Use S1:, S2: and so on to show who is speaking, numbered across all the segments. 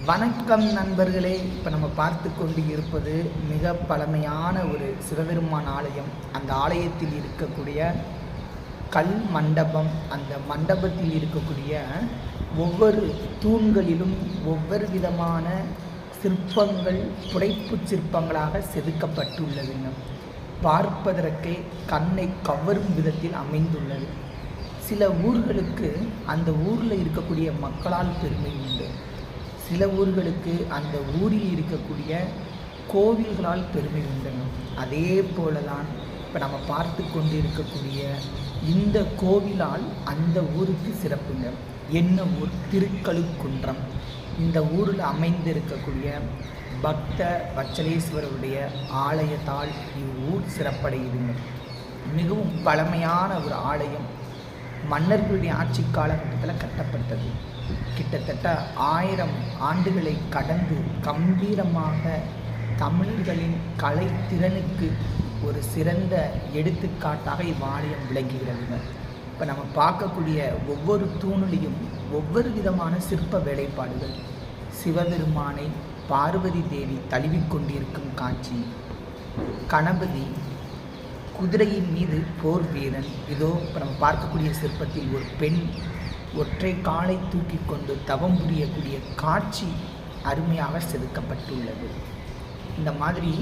S1: வணக்கம் நண்பர்களே. இப்போ நம்ம பார்த்து கொண்டு இருப்பது மிக பழமையான ஒரு சிவபெருமான் ஆலயம். அந்த ஆலயத்தில் இருக்கக்கூடிய கல் மண்டபம், அந்த மண்டபத்தில் இருக்கக்கூடிய ஒவ்வொரு தூண்களிலும் ஒவ்வொரு விதமான சிற்பங்கள் புடைப்பு சிற்பங்களாக செதுக்கப்பட்டுள்ளதுங்க. பார்ப்பதற்கே கண்ணை கவரும் விதத்தில் அமைந்துள்ளது. சில ஊர்களுக்கு அந்த ஊரில் இருக்கக்கூடிய மக்களால் பெருமை உண்டு. சில ஊர்களுக்கு அந்த ஊரில் இருக்கக்கூடிய கோவில்களால் பெருமை உண்டுங்க. அதே போல தான் இப்போ நம்ம பார்த்து கொண்டு இருக்கக்கூடிய இந்த கோவிலால் அந்த ஊருக்கு சிறப்புங்க. என்ன ஊர்? திருக்கழுக்குன்றம். இந்த ஊரில் அமைந்திருக்கக்கூடிய பக்த வச்சலேஸ்வரருடைய ஆலயத்தால் இவ்வூர் சிறப்படையுதுங்க. மிகவும் பழமையான ஒரு ஆலயம். மன்னர்களுடைய ஆட்சி காலகட்டத்தில் கட்டப்பட்டது. கிட்டத்தட்ட 1000 ஆண்டுகளை கடந்து கம்பீரமாக தமிழர்களின் கலைத்திறனுக்கு ஒரு சிறந்த எடுத்துக்காட்டாக இவ்வாலயம் விளங்குகிறதுங்க. இப்போ நம்ம பார்க்கக்கூடிய ஒவ்வொரு தூணிலையும் ஒவ்வொரு விதமான சிற்ப வேலைப்பாடுகள். சிவபெருமானை பார்வதி தேவி தழுவிக்கொண்டிருக்கும் காட்சி, கணபதி குதிரையின் மீது போர் வீரன். இதோ இப்போ நம்ம பார்க்கக்கூடிய சிற்பத்தில் ஒரு பெண் ஒற்றை காலை தூக்கி கொண்டு தவம் புரியக்கூடிய காட்சி அருமையாக செதுக்கப்பட்டுள்ளது. இந்த மாதிரி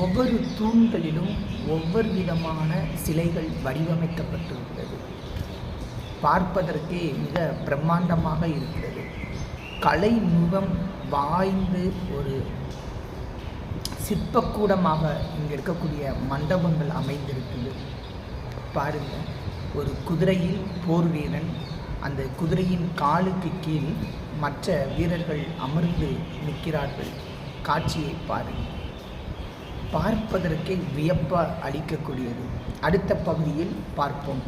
S1: ஒவ்வொரு தூண்களிலும் ஒவ்வொரு விதமான சிலைகள் வடிவமைக்கப்பட்டுள்ளது. பார்ப்பதற்கே மிக பிரம்மாண்டமாக இருக்கிறது. கலை நுகம் வாய்ந்து ஒரு சிற்பக்கூடமாக இங்கே இருக்கக்கூடிய மண்டபங்கள் அமைந்திருக்குது. பாருங்கள், ஒரு குதிரையில் போர் வீரன், அந்த குதிரையின் காலுக்கு கீழ் மற்ற வீரர்கள் அமர்ந்து நிற்கிறார்கள். காட்சியை பாருங்கள், பார்ப்பதற்கே வியப்ப அளிக்கக்கூடியது. அடுத்த பகுதியில் பார்ப்போம்.